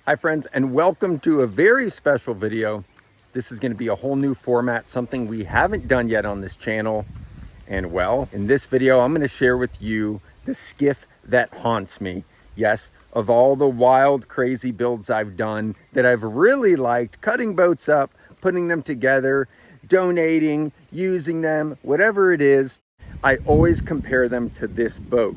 Hi friends, and welcome to a very special video. This is going to be a whole new format, something we haven't done yet on this channel. And well, in this video, I'm going to share with you the skiff that haunts me. Yes, of all the wild, crazy builds I've done that I've really liked, cutting boats up, putting them together, donating, using them, whatever it is, I always compare them to this boat.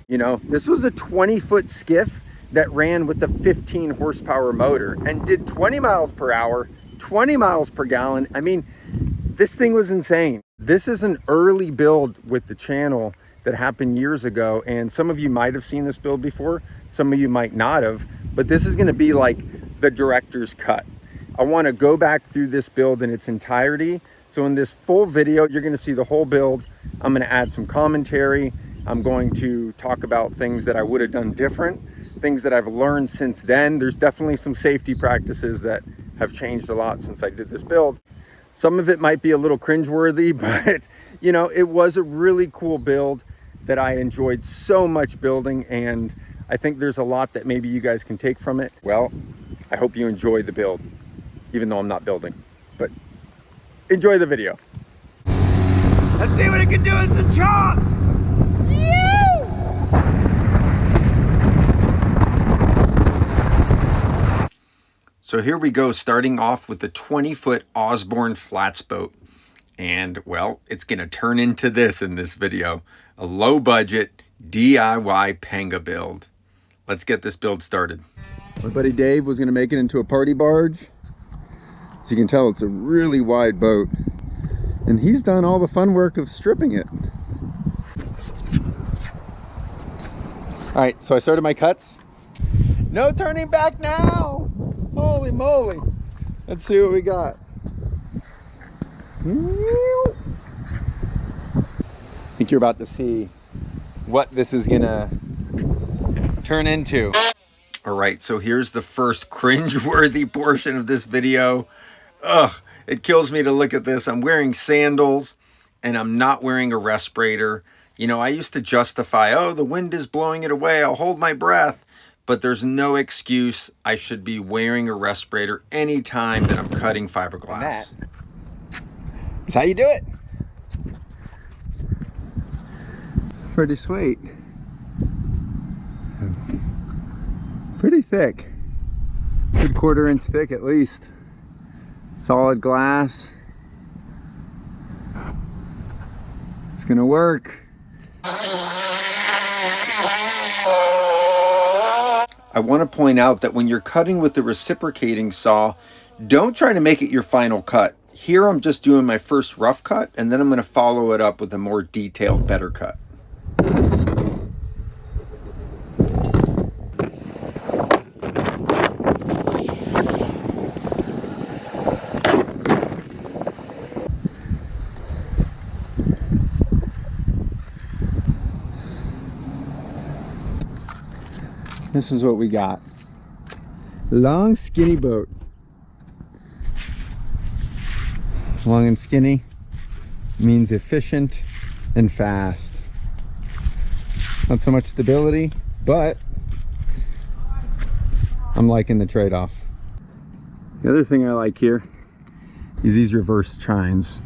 You know, this was a 20-foot skiff that ran with the 15 horsepower motor and did 20 miles per hour, 20 miles per gallon. I mean, this thing was insane. This is an early build with the channel that happened years ago, and some of you might have seen this build before, some of you might not have, but this is going to be like the director's cut. I want to go back through this build in its entirety. So in this full video, you're going to see the whole build. I'm going to add some commentary. I'm going to talk about things that I would have done different, things that I've learned since then. There's definitely some safety practices that have changed a lot since I did this build. Some of it might be a little cringeworthy, but you know, it was a really cool build that I enjoyed so much building, and I think there's a lot that maybe you guys can take from it. Well, I hope you enjoy the build, even though I'm not building, but enjoy the video. Let's see what it can do with some chalk! So here we go, starting off with the 20-foot Osborne flats boat. And well, it's gonna turn into this in this video, a low budget DIY Panga build. Let's get this build started. My buddy Dave was gonna make it into a party barge. As you can tell, it's a really wide boat. And he's done all the fun work of stripping it. All right, so I started my cuts. No turning back now. Holy moly. Let's see what we got. I think you're about to see what this is gonna turn into. All right, so here's the first cringe-worthy portion of this video. Ugh, it kills me to look at this. I'm wearing sandals and I'm not wearing a respirator. You know, I used to justify, oh, the wind is blowing it away, I'll hold my breath. But there's no excuse I should be wearing a respirator anytime that I'm cutting fiberglass. That's how you do it. Pretty sweet. Pretty thick. Good 1/4 inch thick at least. Solid glass. It's gonna work. I want to point out that when you're cutting with the reciprocating saw, don't try to make it your final cut. Here I'm just doing my first rough cut, and then I'm going to follow it up with a more detailed, better cut. This is what we got. Long, skinny boat. Long and skinny means efficient and fast. Not so much stability, but I'm liking the trade-off. The other thing I like here is these reverse chines.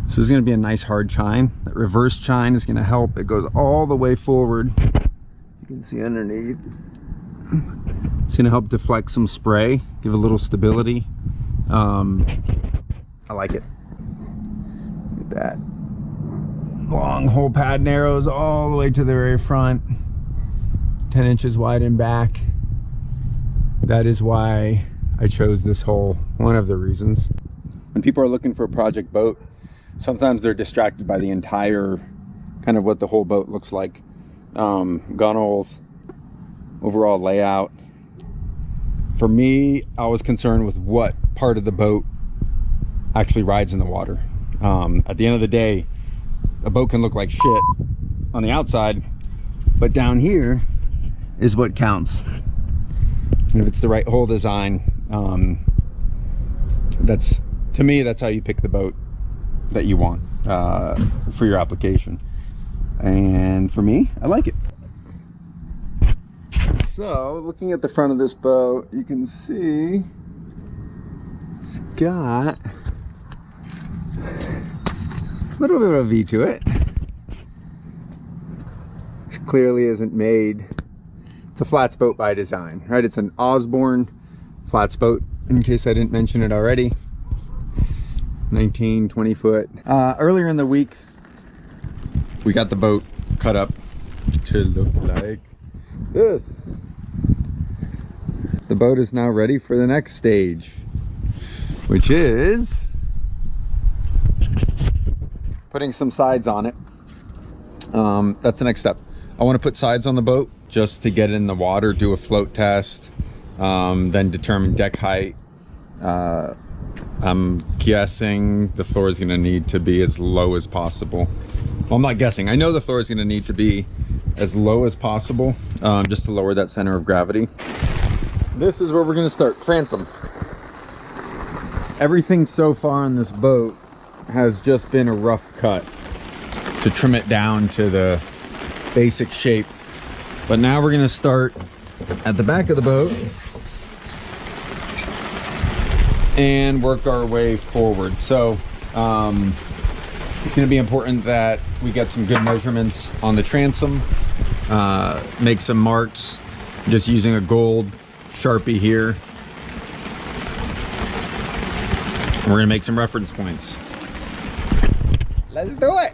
So this is going to be a nice hard chine. That reverse chine is going to help. It goes all the way forward. You can see underneath. It's going to help deflect some spray, give a little stability. I like it. Look at that. Long hole pad narrows all the way to the very front. 10 inches wide in back. That is why I chose this hole. One of the reasons. When people are looking for a project boat, sometimes they're distracted by the entire, kind of what the whole boat looks like. Gunnels, overall layout. For me, I was concerned with what part of the boat actually rides in the water. At the end of the day, a boat can look like shit on the outside, but down here is what counts. And if it's the right hull design, that's, to me, that's how you pick the boat that you want for your application. And for me, I like it. Let's So, looking at the front of this boat, you can see it's got a little bit of a V to it. Which clearly isn't made. It's a flats boat by design, right? It's an Osborne flats boat, in case I didn't mention it already. 19, 20 foot. Earlier in the week, we got the boat cut up to look like this. The boat is now ready for the next stage, which is putting some sides on it. That's the next step. I want to put sides on the boat just to get it in the water, do a float test, then determine deck height. I'm guessing the floor is going to need to be as low as possible. Well, I'm not guessing. I know the floor is going to need to be as low as possible, just to lower that center of gravity. This is where we're going to start. Transom. Everything so far on this boat has just been a rough cut to trim it down to the basic shape. But now we're going to start at the back of the boat and work our way forward. So it's going to be important that we get some good measurements on the transom, make some marks, just using a gold Sharpie here. And we're going to make some reference points. Let's do it.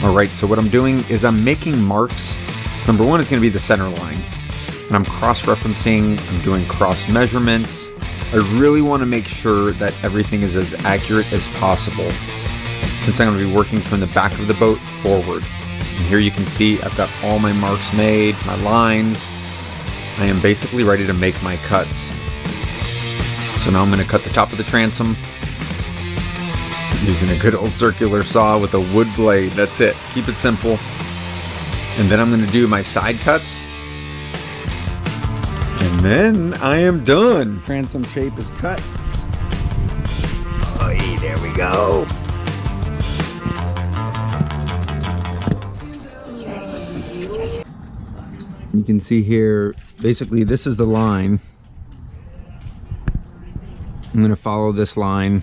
All right, so what I'm doing is I'm making marks. Number one is going to be the center line, and I'm cross-referencing, I'm doing cross measurements. I really want to make sure that everything is as accurate as possible, since I'm going to be working from the back of the boat forward. And here you can see I've got all my marks made, my lines. I am basically ready to make my cuts. So now I'm going to cut the top of the transom using a good old circular saw with a wood blade. That's it. Keep it simple. And then I'm going to do my side cuts. And then I am done. Transom shape is cut. Oh, there we go. You can see here, basically this is the line. I'm going to follow this line.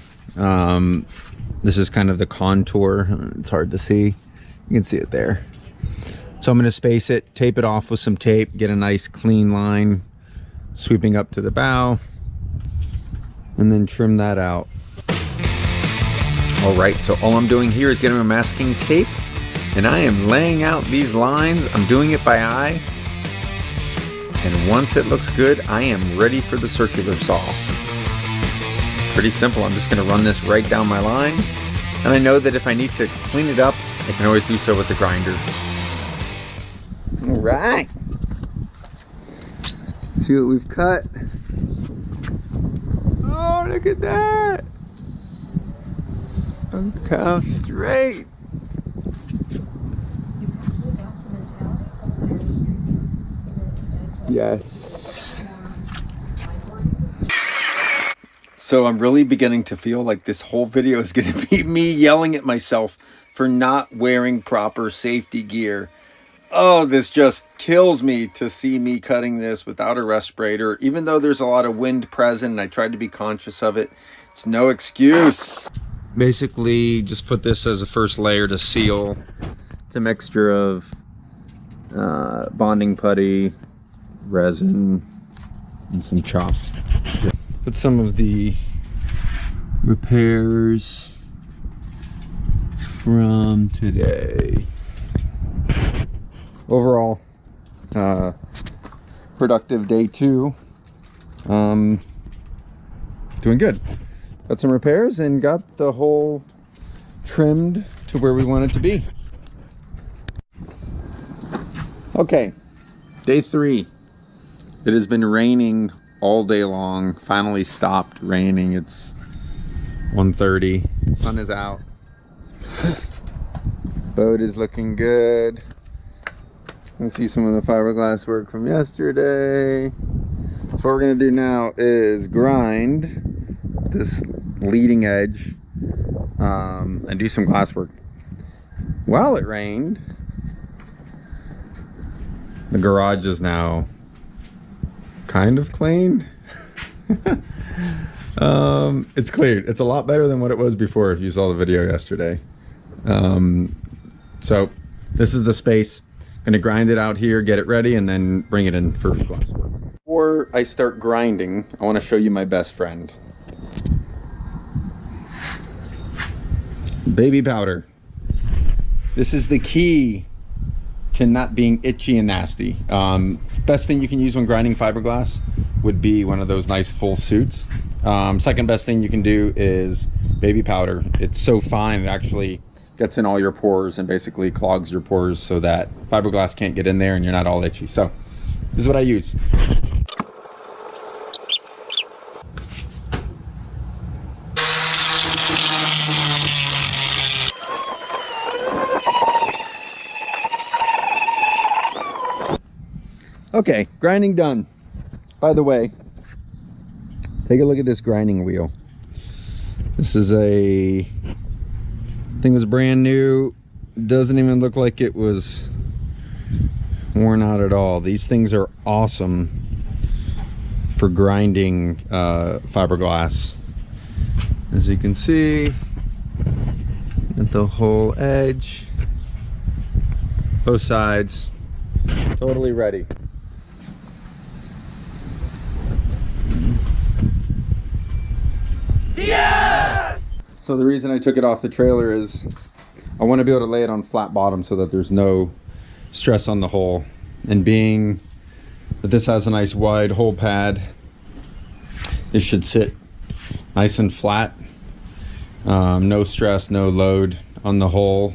This is kind of the contour. It's hard to see. You can see it there. So I'm going to space it, tape it off with some tape, get a nice clean line sweeping up to the bow, and then trim that out. All right, so all I'm doing here is getting a masking tape, and I am laying out these lines. I'm doing it by eye. And once it looks good, I am ready for the circular saw. Pretty simple. I'm just going to run this right down my line. And I know that if I need to clean it up, I can always do so with the grinder. All right. See what we've cut. Oh, look at that. Look how straight. Yes. So I'm really beginning to feel like this whole video is going to be me yelling at myself for not wearing proper safety gear. Oh, this just kills me to see me cutting this without a respirator. Even though there's a lot of wind present and I tried to be conscious of it, it's no excuse. Basically, just put this as a first layer to seal. It's a mixture of bonding putty, resin, and some chalk. Put some of the repairs from today. Overall, productive day 2. Doing good. Got some repairs and got the hole trimmed to where we want it to be. Okay, day 3. It has been raining all day long. Finally stopped raining. It's 1:30. Sun is out. Boat is looking good. Let's see some of the fiberglass work from yesterday. So what we're gonna do now is grind this leading edge and do some glass work. While it rained, The garage is now kind of clean. It's cleared. It's a lot better than what it was before if you saw the video yesterday. So this is the space. Gonna grind it out here, get it ready, and then bring it in for glass work. Before I start grinding, I want to show you my best friend. Baby powder. This is the key to not being itchy and nasty. Best thing you can use when grinding fiberglass would be one of those nice full suits. Second best thing you can do is baby powder. It's so fine, it actually gets in all your pores and basically clogs your pores so that fiberglass can't get in there and you're not all itchy. So this is what I use. Okay, grinding done. By the way, take a look at this grinding wheel. This is a thing, was brand new. Doesn't even look like it was worn out at all. These things are awesome for grinding fiberglass. As you can see, at the whole edge, both sides, totally ready. Yes! So the reason I took it off the trailer is I want to be able to lay it on flat bottom so that there's no stress on the hole. And being that this has a nice wide hole pad, it should sit nice and flat. No stress, no load on the hole.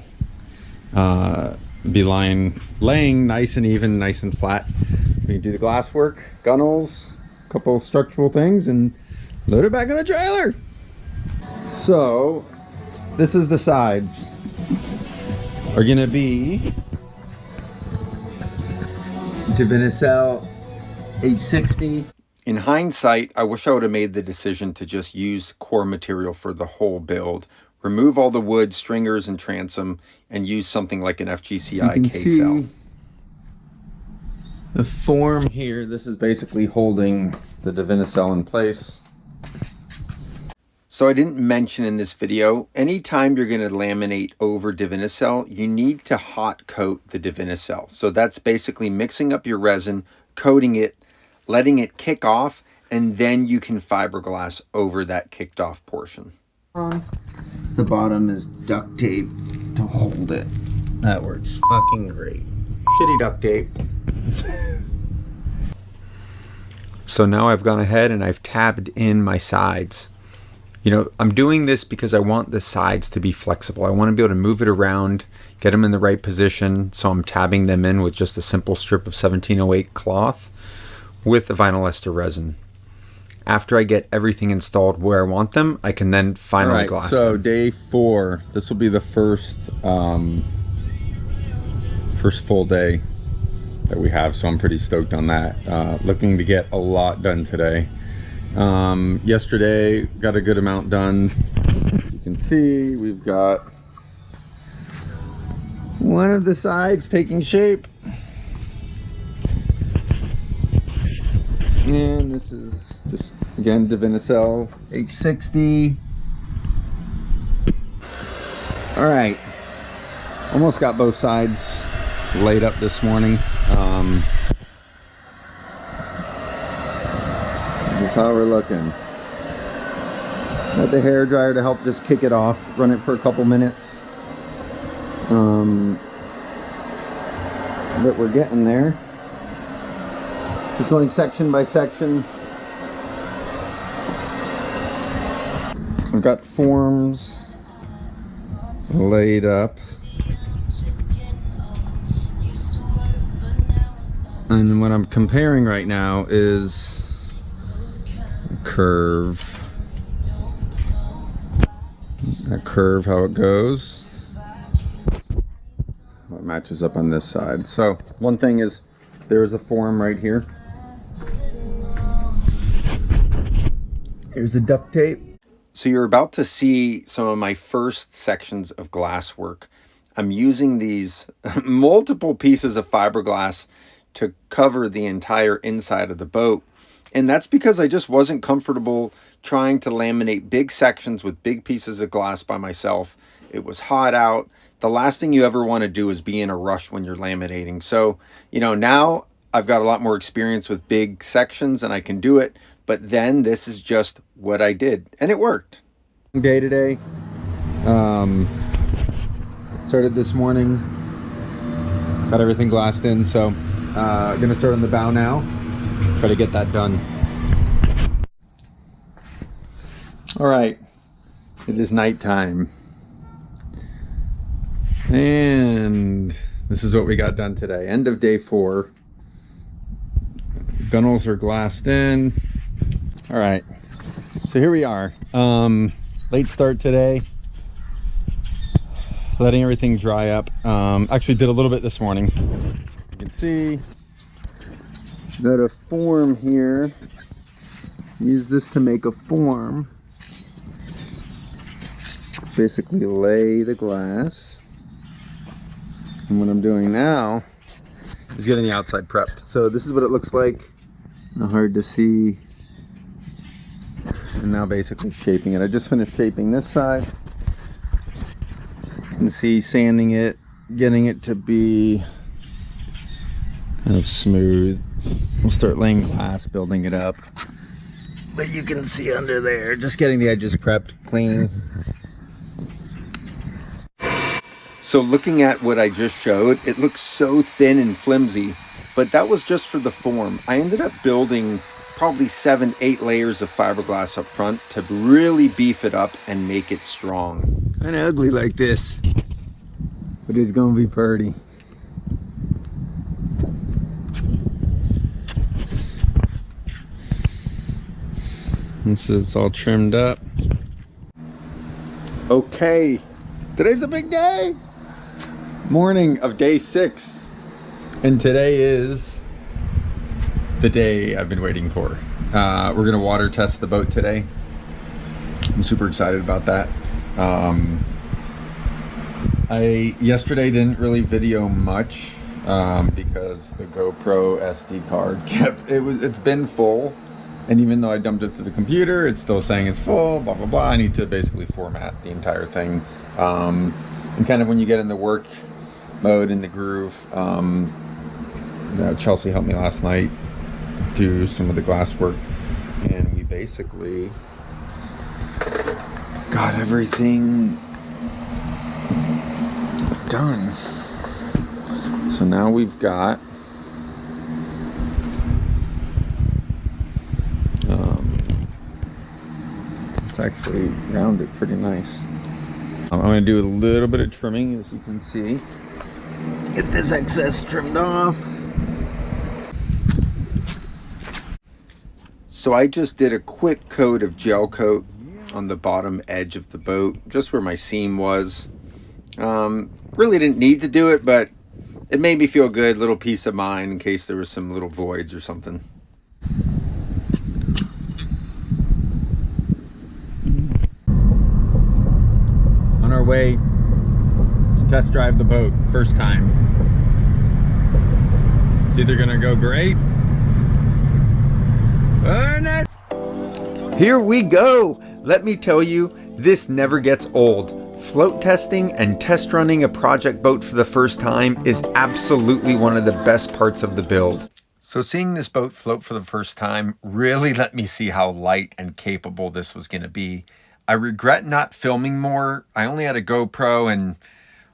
Be laying nice and even, nice and flat. We can do the glass work, gunnels, a couple structural things, and load it back in the trailer. So this is the sides. Are gonna be Divinicel H60. In hindsight, I wish I would have made the decision to just use core material for the whole build. Remove all the wood, stringers, and transom, and use something like an FGCI K-cell. The form here, this is basically holding the Divinicel in place. So I didn't mention in this video, anytime you're going to laminate over Divinicel, you need to hot coat the Divinicel. So that's basically mixing up your resin, coating it, letting it kick off, and then you can fiberglass over that kicked off portion. The bottom is duct tape to hold it. That works fucking great. Shitty duct tape. So now I've gone ahead and I've tabbed in my sides. You know, I'm doing this because I want the sides to be flexible. I want to be able to move it around, get them in the right position. So I'm tabbing them in with just a simple strip of 1708 cloth with the vinyl ester resin. After I get everything installed where I want them, I can then finally glass them. So day 4, this will be the first full day that we have. So I'm pretty stoked on that. Looking to get a lot done today. Yesterday got a good amount done. As you can see, we've got one of the sides taking shape, and this is just again Divinicel H60. All right, almost got both sides laid up this morning. This is how we're looking. Got the hair dryer to help just kick it off, run it for a couple minutes. But we're getting there. Just going section by section. I've got forms laid up. And what I'm comparing right now is curve. That curve, how it goes. What matches up on this side. So one thing is there is a form right here. Here's the duct tape. So you're about to see some of my first sections of glass work. I'm using these multiple pieces of fiberglass to cover the entire inside of the boat. And that's because I just wasn't comfortable trying to laminate big sections with big pieces of glass by myself. It was hot out. The last thing you ever want to do is be in a rush when you're laminating. So, you know, now I've got a lot more experience with big sections and I can do it. But then this is just what I did and it worked. Day today. Started this morning. Got everything glassed in, so gonna start on the bow now. Try to get that done. All right, it is nighttime. And this is what we got done today. End of day 4. Gunnels are glassed in. All right, so here we are. Late start today. Letting everything dry up. Actually did a little bit this morning. You can see, got a form here. Use this to make a form. Basically lay the glass. And what I'm doing now is getting the outside prepped. So this is what it looks like. Not hard to see. And now basically shaping it. I just finished shaping this side. You can see sanding it, getting it to be kind of smooth. We'll start laying glass, building it up. But you can see under there, just getting the edges prepped, clean. So looking at what I just showed, it looks so thin and flimsy, but that was just for the form. I ended up building probably 7-8 layers of fiberglass up front to really beef it up and make it strong. Kind of ugly like this, but it's gonna be pretty. This is all trimmed up. Okay, today's a big day. Morning of day 6, and today is the day I've been waiting for. We're gonna water test the boat today. I'm super excited about that. I yesterday didn't really video much because the GoPro SD card it's been full, and even though I dumped it to the computer, it's still saying it's full, blah blah blah. I need to basically format the entire thing. And kind of when you get in the work mode, in the groove, Chelsea helped me last night do some of the glass work, and we basically got everything done. So now we've got it's actually rounded pretty nice. I'm going to do a little bit of trimming, as you can see. Get this excess trimmed off. So I just did a quick coat of gel coat on the bottom edge of the boat, just where my seam was. Really didn't need to do it, but it made me feel good, little peace of mind in case there was some little voids or something. On our way to test drive the boat, first time. It's either gonna go great or not. Here we go. Let me tell you, this never gets old. Float testing and test running a project boat for the first time is absolutely one of the best parts of the build. So seeing this boat float for the first time really let me see how light and capable this was going to be. I regret not filming more. I only had a GoPro and,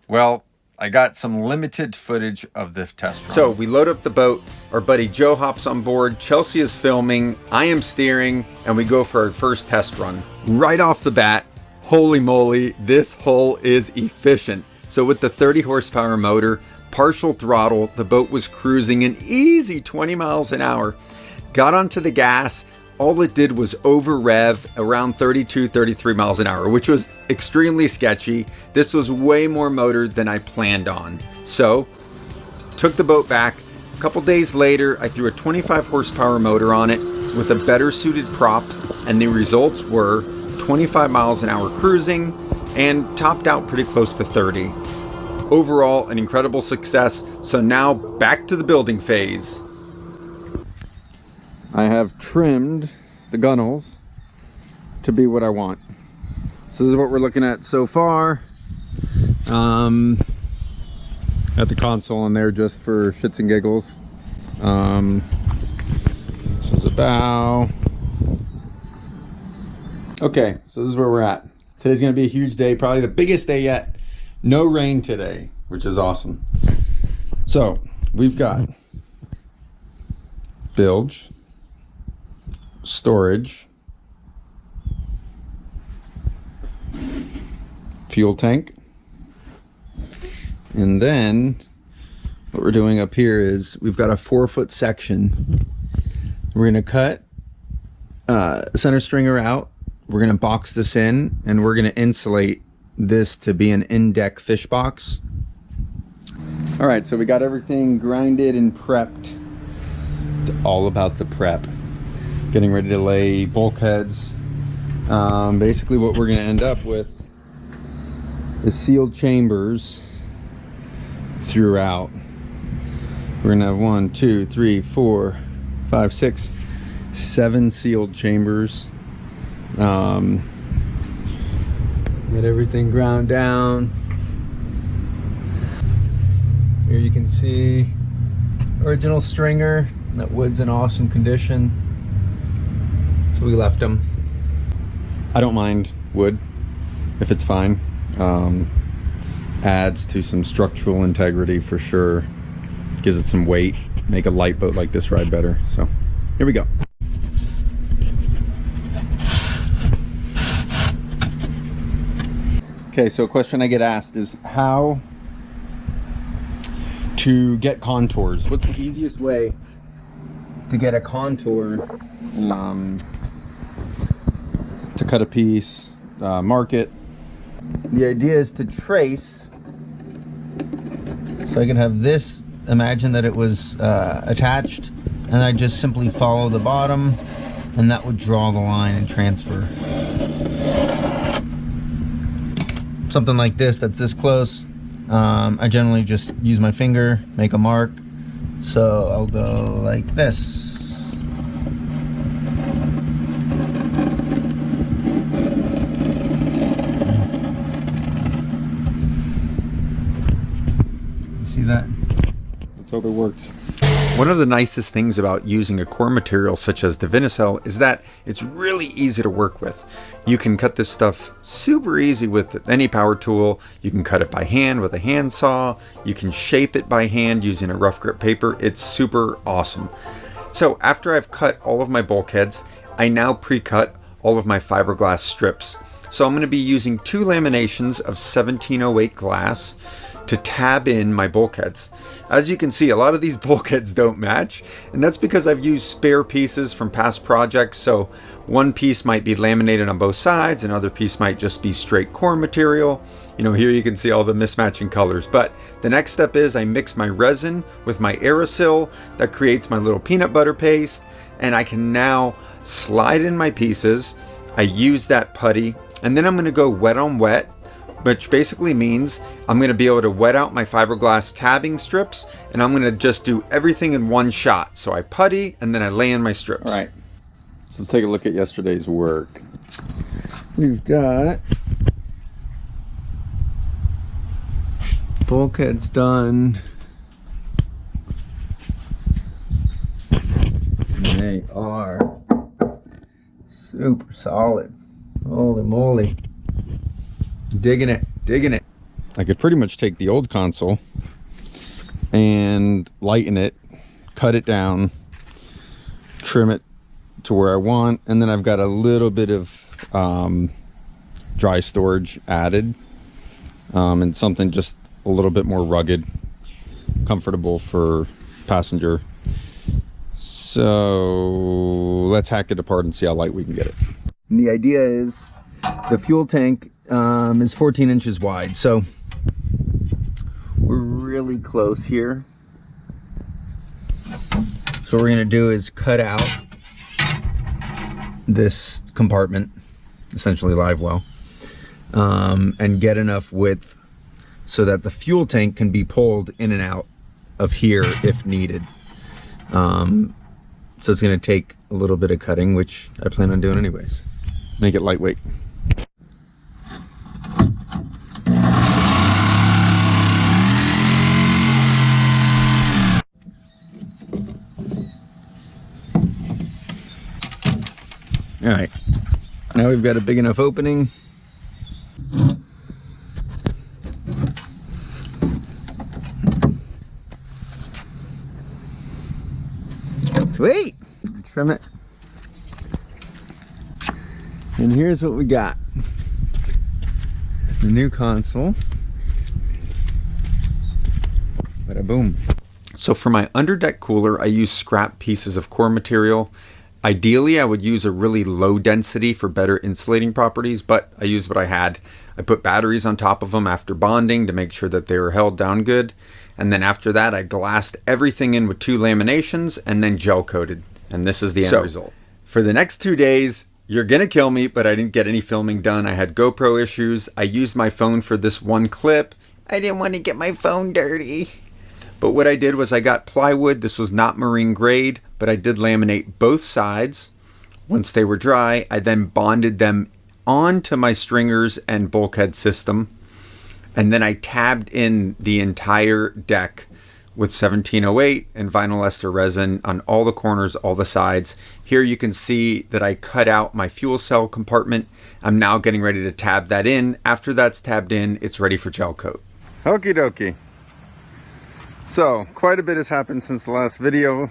well, I got some limited footage of the test run. So we load up the boat, our buddy Joe hops on board, Chelsea is filming, I am steering, and we go for our first test run. Right off the bat, holy moly, this hull is efficient. So with the 30 horsepower motor, partial throttle, the boat was cruising an easy 20 miles an hour. Got onto the gas, all it did was over rev around 32, 33 miles an hour, which was extremely sketchy. This was way more motor than I planned on. So, took the boat back. A couple days later, I threw a 25 horsepower motor on it with a better suited prop, and the results were 25 miles an hour cruising and topped out pretty close to 30. Overall, an incredible success. So now back to the building phase. I have trimmed the gunnels to be what I want. So this is what we're looking at so far. At the console in there just for shits and giggles. This is a bow. Okay, so this is where we're at. Today's gonna be a huge day, probably the biggest day yet. No rain today, which is awesome. So we've got bilge, storage, fuel tank, and then what we're doing up here is we've got a 4-foot section. We're gonna cut center stringer out. We're gonna box this in, and we're gonna insulate this to be an in-deck fish box. All right, so we got everything grinded and prepped. It's all about the prep. Getting ready to lay bulkheads. Basically what we're gonna end up with is sealed chambers throughout. We're gonna have 1, 2, 3, 4, 5, 6, 7 sealed chambers. Get everything ground down. Here you can see original stringer. That wood's in awesome condition, so we left them. I don't mind wood if it's fine. Adds to some structural integrity for sure. Gives it some weight, make a light boat like this ride better. So here we go. Okay, so a question I get asked is how to get contours. What's the easiest way to get a contour to cut a piece, mark it? The idea is to trace, so I can have this, imagine that it was attached, and I just simply follow the bottom, and that would draw the line and transfer. Something like this that's this close, I generally just use my finger, make a mark. So I'll go like this. See that? That's how it works. One of the nicest things about using a core material such as Divinycell is that it's really easy to work with. You can cut this stuff super easy with any power tool. You can cut it by hand with a handsaw. You can shape it by hand using a rough grip paper. It's super awesome. So after I've cut all of my bulkheads, I now pre-cut all of my fiberglass strips. So I'm going to be using 2 laminations of 1708 glass to tab in my bulkheads. As you can see, a lot of these bulkheads don't match, and that's because I've used spare pieces from past projects. So one piece might be laminated on both sides, another piece might just be straight core material. You know, here you can see all the mismatching colors. But the next step is I mix my resin with my aerosol. That creates my little peanut butter paste, and I can now slide in my pieces. I use that putty, and then I'm going to go wet on wet, which basically means I'm going to be able to wet out my fiberglass tabbing strips, and I'm going to just do everything in one shot. So I putty and then I lay in my strips. All right, so let's take a look at yesterday's work. We've got bulkheads done. And they are super solid. Holy moly. Digging it, digging it. I could pretty much take the old console and lighten it, cut it down, trim it to where I want, and then I've got a little bit of dry storage added, and something just a little bit more rugged, comfortable for passenger. So let's hack it apart and see how light we can get it. And the idea is the fuel tank is 14 inches wide, so we're really close here. So what we're gonna do is cut out this compartment, essentially live well, and get enough width so that the fuel tank can be pulled in and out of here if needed. So it's going to take a little bit of cutting, which I plan on doing anyways. Make it lightweight. All right, now we've got a big enough opening. Sweet! Trim it. And here's what we got. The new console. Bada boom. So for my underdeck cooler, I use scrap pieces of core material. Ideally, I would use a really low density for better insulating properties, but I used what I had. I put batteries on top of them after bonding to make sure that they were held down good. And then after that, I glassed everything in with 2 laminations and then gel coated. And this is the end result. For the next 2 days, you're gonna kill me, but I didn't get any filming done. I had GoPro issues. I used my phone for this one clip. I didn't want to get my phone dirty. But what I did was I got plywood. This was not marine grade, but I did laminate both sides. Once they were dry, I then bonded them onto my stringers and bulkhead system. And then I tabbed in the entire deck with 1708 and vinyl ester resin on all the corners, all the sides. Here you can see that I cut out my fuel cell compartment. I'm now getting ready to tab that in. After that's tabbed in, it's ready for gel coat. Okie dokie. So quite a bit has happened since the last video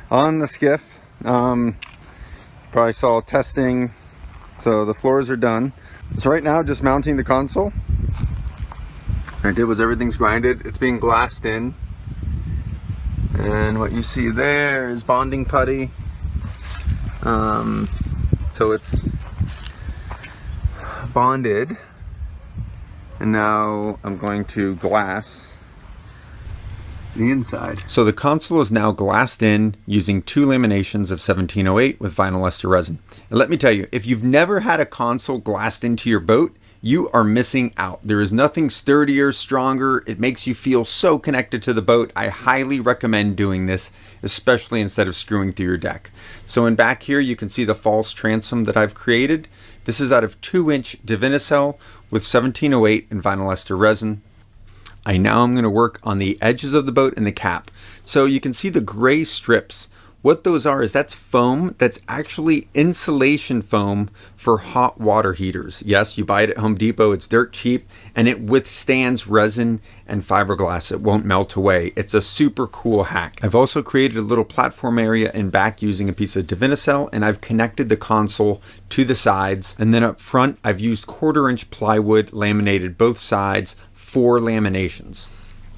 on the Skiff. Probably saw testing. So the floors are done. So right now just mounting the console. What I did was everything's grinded. It's being glassed in. And what you see there is bonding putty. So it's bonded. And now I'm going to glass the inside. So the console is now glassed in using 2 laminations of 1708 with vinyl ester resin. And let me tell you, if you've never had a console glassed into your boat, you are missing out. There is nothing sturdier, stronger. It makes you feel so connected to the boat. I highly recommend doing this, especially instead of screwing through your deck. So in back here, you can see the false transom that I've created. This is out of 2-inch Divinycell with 1708 and vinyl ester resin. Now I'm going to work on the edges of the boat and the cap. So you can see the gray strips. What those are is that's foam that's actually insulation foam for hot water heaters. Yes, you buy it at Home Depot. It's dirt cheap and it withstands resin and fiberglass. It won't melt away. It's a super cool hack. I've also created a little platform area in back using a piece of Divinycell, and I've connected the console to the sides. And then up front, I've used 1/4-inch plywood, laminated both sides, 4 laminations.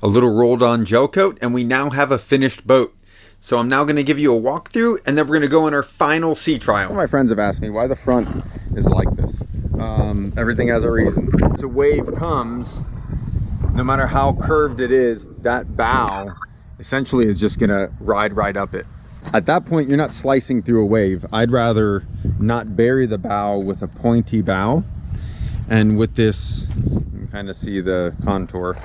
A little rolled on gel coat, and we now have a finished boat. So I'm now going to give you a walkthrough, and then we're going to go on our final sea trial. My friends have asked me why the front is like this. Everything has a reason. As a wave comes, no matter how curved it is, that bow essentially is just going to ride right up it. At that point, you're not slicing through a wave. I'd rather not bury the bow with a pointy bow. And with this, you can kind of see the contour.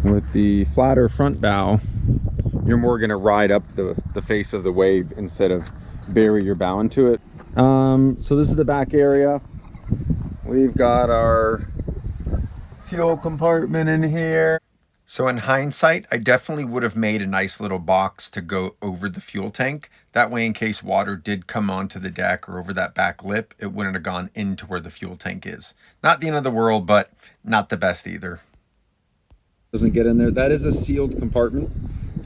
With the flatter front bow, you're more going to ride up the face of the wave instead of bury your bow into it. So this is the back area. We've got our fuel compartment in here. So in hindsight, I definitely would have made a nice little box to go over the fuel tank. That way, in case water did come onto the deck or over that back lip, it wouldn't have gone into where the fuel tank is. Not the end of the world, but not the best either. Doesn't get in there. That is a sealed compartment.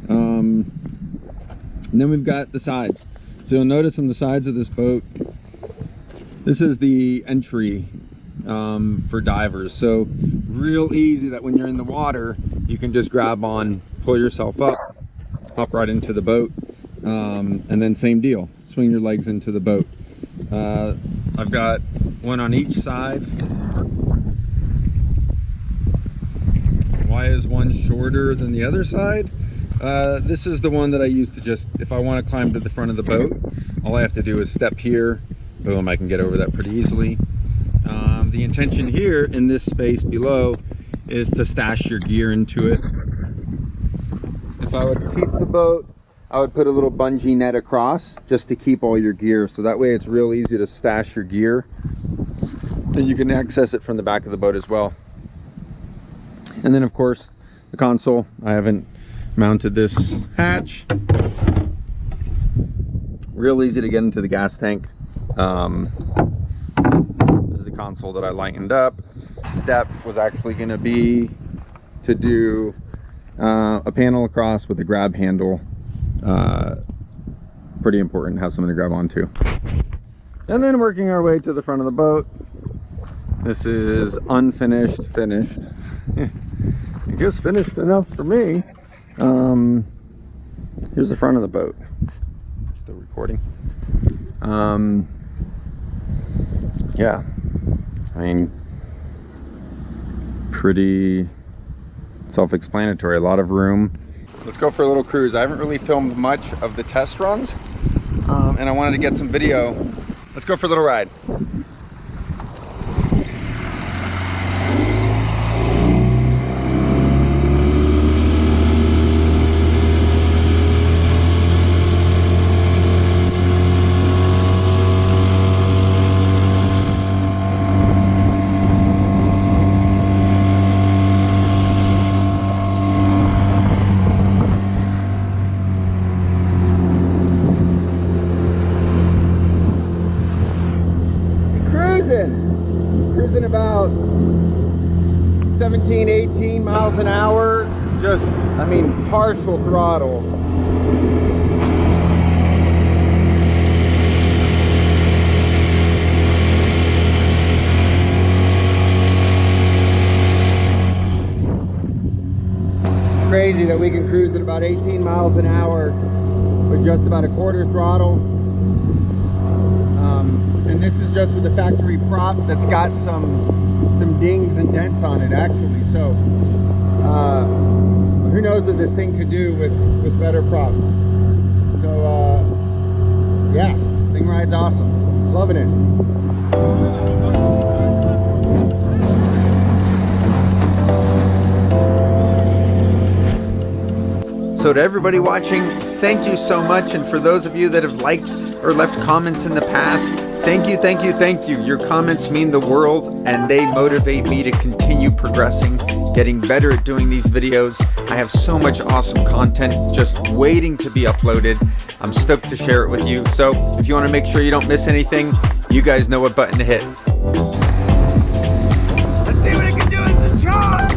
And then we've got the sides. So you'll notice on the sides of this boat, this is the entry for divers. So real easy that when you're in the water, you can just grab on, pull yourself up, hop right into the boat. And then same deal, swing your legs into the boat. I've got one on each side. Why is one shorter than the other side? This is the one that I use to just, if I want to climb to the front of the boat, all I have to do is step here. Boom, I can get over that pretty easily. The intention here in this space below is to stash your gear into it. If I would keep the boat, I would put a little bungee net across just to keep all your gear. So that way it's real easy to stash your gear. And you can access it from the back of the boat as well. And then of course, the console. I haven't mounted this hatch. Real easy to get into the gas tank. This is the console that I lightened up. Step was actually going to be to do a panel across with a grab handle. Pretty important to have something to grab onto. And then working our way to the front of the boat. This is unfinished, finished. I guess finished enough for me. Here's the front of the boat. Still recording. Yeah, I mean, pretty self-explanatory. A lot of room. Let's go for a little cruise. I haven't really filmed much of the test runs, and I wanted to get some video. Let's go for a little ride. Cruising about 17, 18 miles an hour. Just, I mean, partial throttle. Crazy that we can cruise at about 18 miles an hour with just about a quarter throttle. And this is just with the factory prop that's got some dings and dents on it actually. So who knows what this thing could do with better prop. So yeah, thing rides awesome. Loving it. So to everybody watching, thank you so much. And for those of you that have liked or left comments in the past, thank you, thank you, thank you. Your comments mean the world, and they motivate me to continue progressing, getting better at doing these videos. I have so much awesome content just waiting to be uploaded. I'm stoked to share it with you. So if you want to make sure you don't miss anything, you guys know what button to hit. Let's see what it can do as a charge.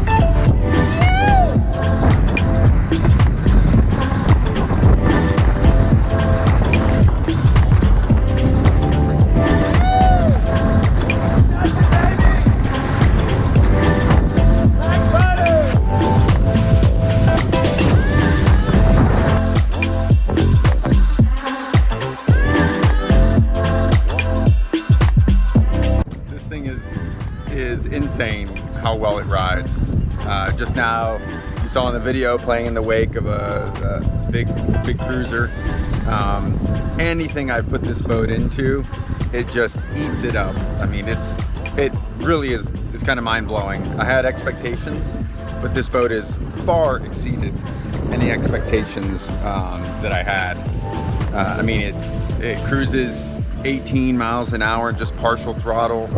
Insane how well it rides. Just now you saw in the video playing in the wake of a big cruiser. Anything I put this boat into, it just eats it up. I mean, it really is kind of mind-blowing. I had expectations, but this boat has far exceeded any expectations that I had. I mean, it cruises 18 miles an hour, just partial throttle.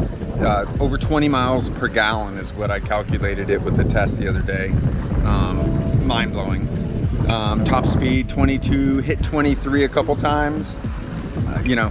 Over 20 miles per gallon is what I calculated it with the test the other day. Mind-blowing. Top speed 22, hit 23 a couple times. You know,